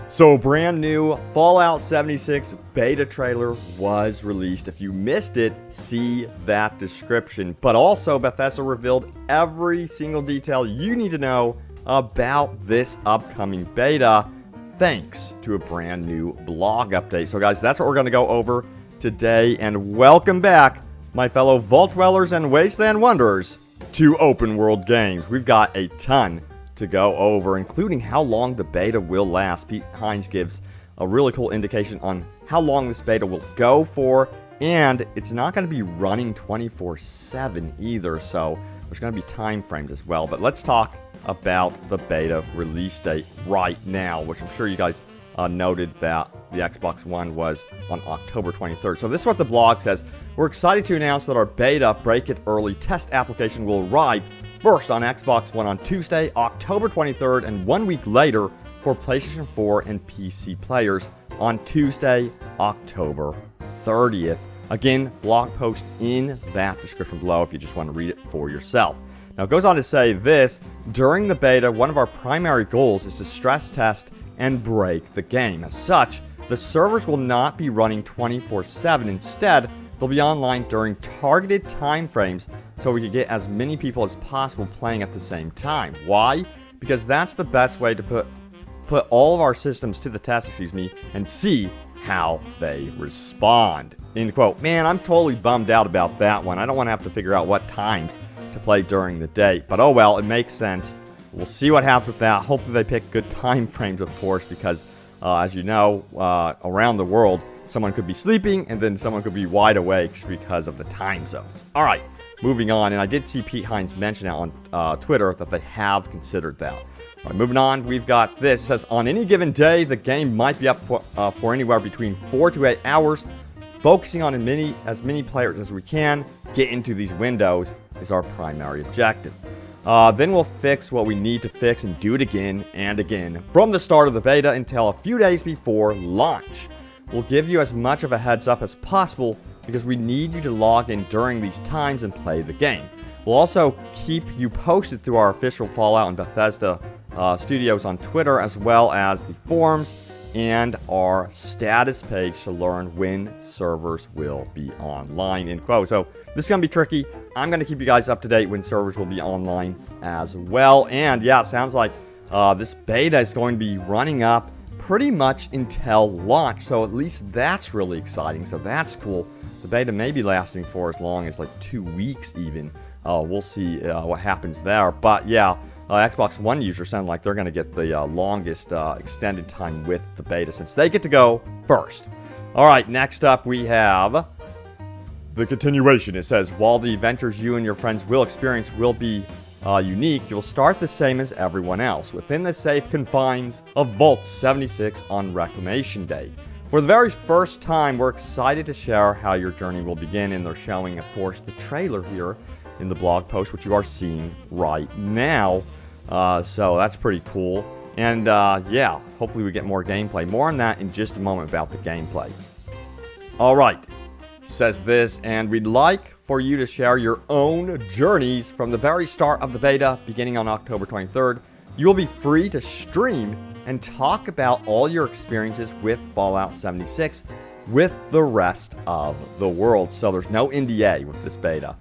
So, brand new Fallout 76 beta trailer was released. If you missed it, see that description. But also, Bethesda revealed every single detail you need to know about this upcoming beta, thanks to a brand new blog update. So, guys, that's what we're going to go over today. And welcome back, my fellow Vault Dwellers and Wasteland Wanderers, to Open World Games. We've got a ton to go over, including how long the beta will last. Pete Hines gives a really cool indication on how long this beta will go for, and it's not going to be running 24/7 either, so there's going to be time frames as well. But let's talk about the beta release date right now, which I'm sure you guys noted that the Xbox One was on October 23rd. So this is what the blog says. We're excited to announce that our beta Break It Early test application will arrive first on Xbox One on Tuesday, October 23rd, and 1 week later for PlayStation 4 and PC players on Tuesday, October 30th. Again, blog post in that description below if you just want to read it for yourself. Now, it goes on to say this: during the beta, one of our primary goals is to stress test and break the game. As such, the servers will not be running 24/7. Instead, they'll be online during targeted time frames so we can get as many people as possible playing at the same time. Why? Because that's the best way to put all of our systems to the test, and see how they respond. End quote. Man, I'm totally bummed out about that one. I don't want to have to figure out what times to play during the day. But oh well, it makes sense. We'll see what happens with that. Hopefully they pick good time frames, of course, because as you know, around the world, someone could be sleeping and then someone could be wide awake because of the time zones. All right, moving on. And I did see Pete Hines mention out on Twitter that they have considered that. All right, moving on, we've got this. It says, on any given day, the game might be up for anywhere between 4 to 8 hours. Focusing on as many players as we can get into these windows is our primary objective. Then we'll fix what we need to fix and do it again and again from the start of the beta until a few days before launch. We'll give you as much of a heads up as possible because we need you to log in during these times and play the game. We'll also keep you posted through our official Fallout and Bethesda studios on Twitter, as well as the forums and our status page to learn when servers will be online, end quote. So this is going to be tricky. I'm going to keep you guys up to date when servers will be online as well. And yeah, it sounds like this beta is going to be running up pretty much until launch. So at least that's really exciting. So that's cool. The beta may be lasting for as long as like 2 weeks even. We'll see what happens there. But yeah, Xbox One users sound like they're going to get the longest extended time with the beta since they get to go first. All right, next up we have the continuation. It says, while the adventures you and your friends will experience will be unique, you'll start the same as everyone else, within the safe confines of Vault 76 on Reclamation Day. For the very first time, we're excited to share how your journey will begin, and they're showing, of course, the trailer here in the blog post, which you are seeing right now. So that's pretty cool. And yeah, hopefully we get more gameplay. More on that in just a moment about the gameplay. All right, says this, and we'd like for you to share your own journeys from the very start of the beta, beginning on October 23rd. You'll be free to stream and talk about all your experiences with Fallout 76 with the rest of the world. So there's no NDA with this beta.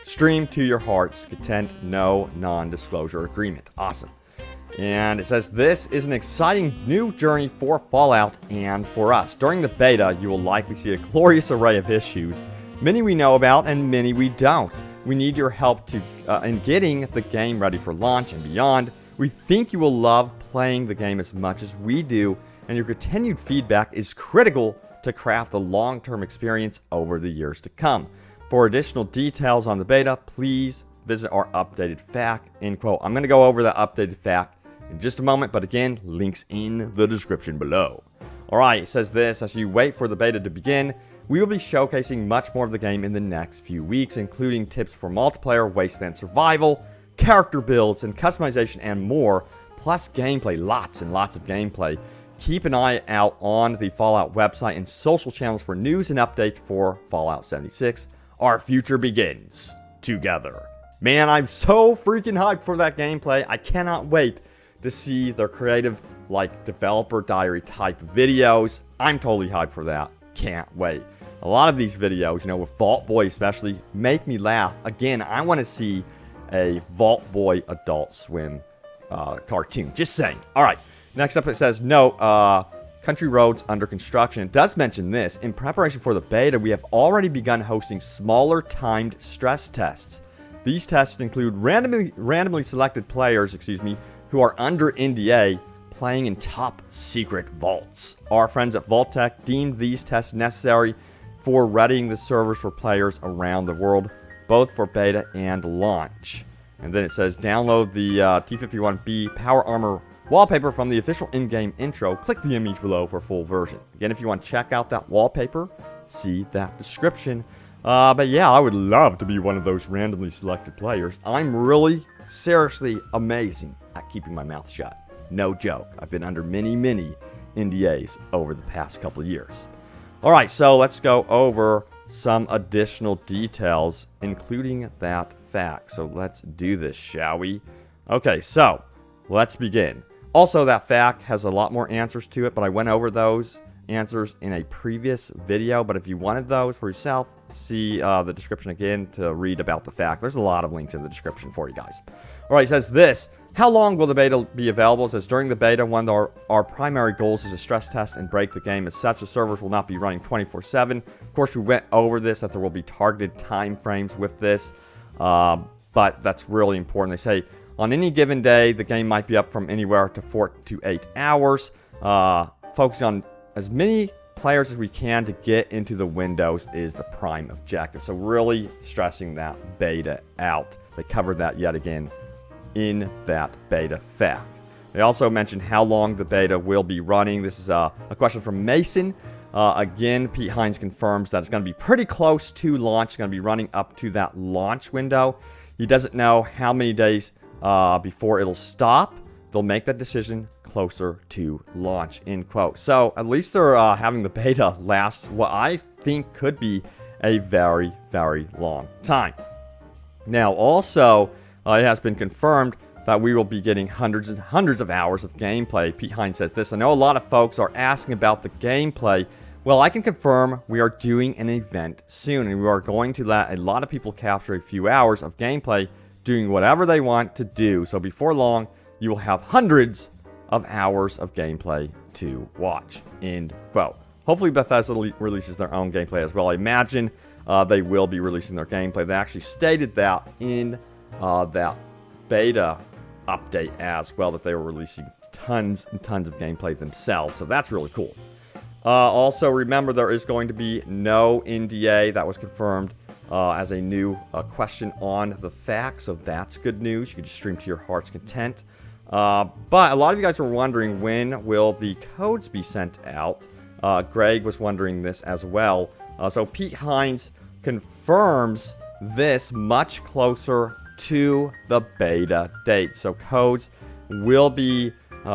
Stream to your heart's content, no non-disclosure agreement. Awesome. And it says, this is an exciting new journey for Fallout and for us. During the beta, you will likely see a glorious array of issues. Many we know about and many we don't. We need your help in getting the game ready for launch and beyond. We think you will love playing the game as much as we do, and your continued feedback is critical to craft a long-term experience over the years to come. For additional details on the beta, please visit our updated FAQ, end quote. I'm going to go over the updated FAQ in just a moment, but again, links in the description below. All right, it says this, as you wait for the beta to begin, we will be showcasing much more of the game in the next few weeks, including tips for multiplayer, wasteland survival, character builds, and customization, and more, plus gameplay, lots and lots of gameplay. Keep an eye out on the Fallout website and social channels for news and updates for Fallout 76. Our future begins together. Man, I'm so freaking hyped for that gameplay. I cannot wait to see their creative like developer diary type videos. I'm totally hyped for that. Can't wait. A lot of these videos, you know, with Vault Boy especially, make me laugh. Again, I want to see a Vault Boy Adult Swim cartoon. Just saying. All right. Next up, it says, no, country roads under construction. It does mention this. In preparation for the beta, we have already begun hosting smaller timed stress tests. These tests include randomly selected players, who are under NDA playing in top secret vaults. Our friends at Vault-Tec deemed these tests necessary for readying the servers for players around the world, both for beta and launch. And then it says, download the T-51B Power Armor wallpaper from the official in-game intro. Click the image below for full version. Again, if you want to check out that wallpaper, see that description. But yeah, I would love to be one of those randomly selected players. I'm really, seriously amazing at keeping my mouth shut. No joke. I've been under many NDAs over the past couple of years. Alright, so let's go over some additional details, including that fact. So let's do this, shall we? Okay, so let's begin. Also, that fact has a lot more answers to it, but I went over those answers in a previous video. But if you wanted those for yourself, see the description again to read about the fact. There's a lot of links in the description for you guys. Alright, it says this. How long will the beta be available? It says during the beta, one of our primary goals is to stress test and break the game. As such, the servers will not be running 24/7. Of course, we went over this, that there will be targeted time frames with this. But that's really important. They say, on any given day, the game might be up from anywhere to 4 to 8 hours. Focusing on as many players as we can to get into the windows is the prime objective. So really stressing that beta out. They covered that yet again in that beta fact. They also mentioned how long the beta will be running. This is a question from Mason. Again, Pete Hines confirms that it's going to be pretty close to launch. It's going to be running up to that launch window. He doesn't know how many days before it'll stop. They'll make that decision closer to launch, end quote. So at least they're having the beta last what I think could be a very long time. Now also, it has been confirmed that we will be getting hundreds and hundreds of hours of gameplay. Pete Hines says this. I know a lot of folks are asking about the gameplay. Well, I can confirm we are doing an event soon, and we are going to let a lot of people capture a few hours of gameplay doing whatever they want to do. So before long, you will have hundreds of hours of gameplay to watch, end quote. Hopefully Bethesda releases their own gameplay as well. I imagine they will be releasing their gameplay. They actually stated that in that beta update as well, that they were releasing tons and tons of gameplay themselves. So that's really cool. Also, remember there is going to be no NDA. That was confirmed as a new question on the fact. So that's good news. You can just stream to your heart's content. But a lot of you guys were wondering, when will the codes be sent out? Greg was wondering this as well. So Pete Hines confirms this much closer to the beta date. So codes will be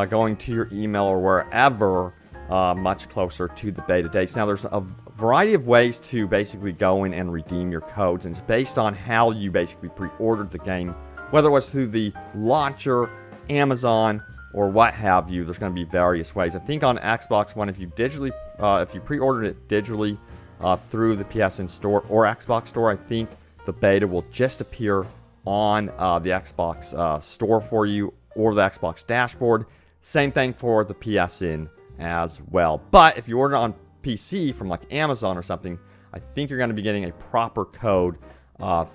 going to your email or wherever much closer to the beta dates. Now there's a variety of ways to basically go in and redeem your codes, and it's based on how you basically pre-ordered the game, whether it was through the launcher, Amazon, or what have you. There's going to be various ways. I think on Xbox One, if you pre-ordered it digitally through the PSN store or Xbox store, I think the beta will just appear on the Xbox store for you, or the Xbox dashboard. Same thing for the PSN as well. But if you order on PC from like Amazon or something, I think you're going to be getting a proper code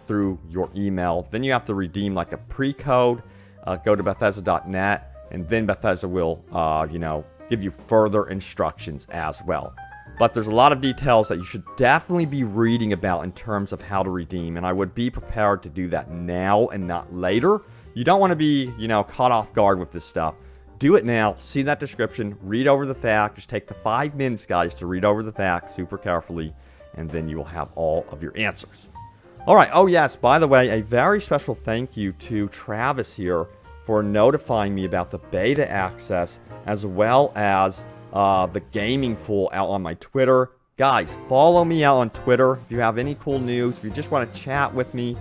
through your email. Then you have to redeem like a pre-code. Go to Bethesda.net, and then Bethesda will, give you further instructions as well. But there's a lot of details that you should definitely be reading about in terms of how to redeem, and I would be prepared to do that now and not later. You don't want to be, caught off guard with this stuff. Do it now. See that description. Read over the fact. Just take the 5 minutes, guys, to read over the fact super carefully, and then you will have all of your answers. All right. Oh, yes. By the way, a very special thank you to Travis here for notifying me about the beta access, as well as the gaming fool out on my Twitter. Guys, follow me out on Twitter if you have any cool news. If you just want to chat with me,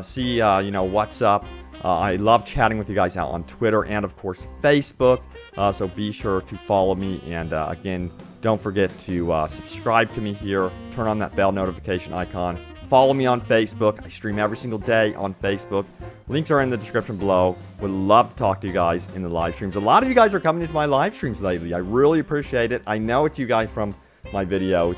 see, what's up. I love chatting with you guys out on Twitter and, of course, Facebook. So be sure to follow me. And again, don't forget to subscribe to me here. Turn on that bell notification icon. Follow me on Facebook. I stream every single day on Facebook. Links are in the description below. Would love to talk to you guys in the live streams. A lot of you guys are coming into my live streams lately. I really appreciate it. I know it's you guys from my videos.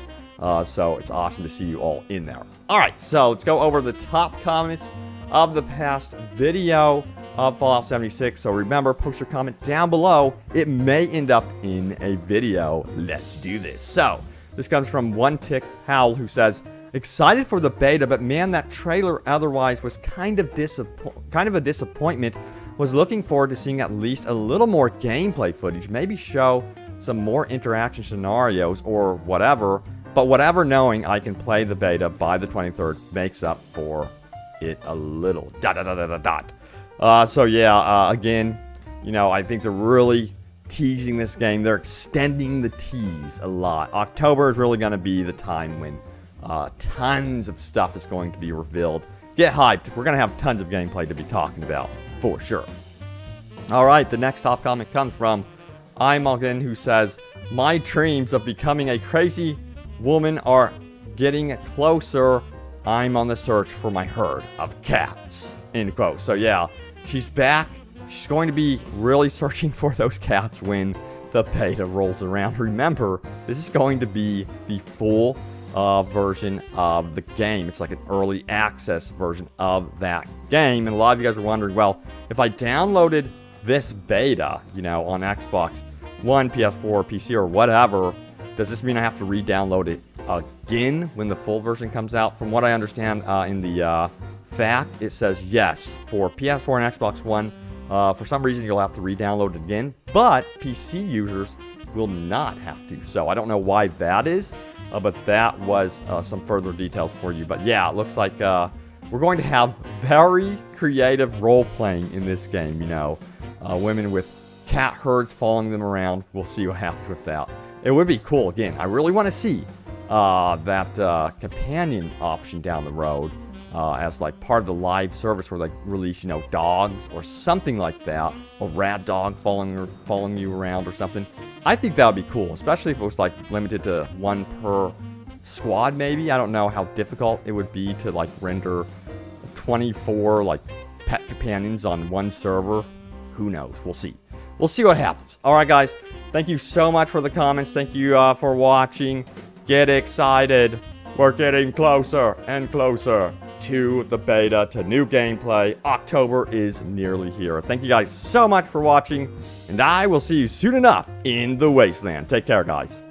So it's awesome to see you all in there. Alright, so let's go over the top comments of the past video of Fallout 76. So remember, post your comment down below. It may end up in a video. Let's do this. So this comes from One Tick Howl, who says, excited for the beta, but man, that trailer otherwise was kind of a disappointment. Was looking forward to seeing at least a little more gameplay footage, maybe show some more interaction scenarios or whatever. But whatever, knowing I can play the beta by the 23rd makes up for it a little. So yeah, again, you know, I think they're really teasing this game. They're extending the tease a lot. October is really going to be the time when tons of stuff is going to be revealed. Get hyped. We're going to have tons of gameplay to be talking about, for sure. Alright, the next top comment comes from Imogen, who says, my dreams of becoming a crazy woman are getting closer. I'm on the search for my herd of cats. End quote. So yeah, she's back. She's going to be really searching for those cats when the beta rolls around. Remember, this is going to be the full version of the game. It's like an early access version of that game. And a lot of you guys are wondering, well, if I downloaded this beta, you know, on Xbox One, PS4, PC, or whatever, does this mean I have to re-download it again when the full version comes out? From what I understand in the fact, it says yes. For PS4 and Xbox One, for some reason you'll have to re-download it again, but PC users will not have to. So I don't know why that is, but that was some further details for you. But yeah, it looks like we're going to have very creative role-playing in this game. You know, women with cat herds following them around. We'll see what happens with that. It would be cool. Again, I really want to see that companion option down the road as like part of the live service where they release, you know, dogs or something like that, a rat dog following you around or something. I think that would be cool, especially if it was like limited to one per squad. Maybe, I don't know how difficult it would be to like render 24 like pet companions on one server. Who knows? We'll see. We'll see what happens. All right, guys. Thank you so much for the comments. Thank you for watching. Get excited. We're getting closer and closer to the beta, to new gameplay. October is nearly here. Thank you guys so much for watching, and I will see you soon enough in the Wasteland. Take care, guys.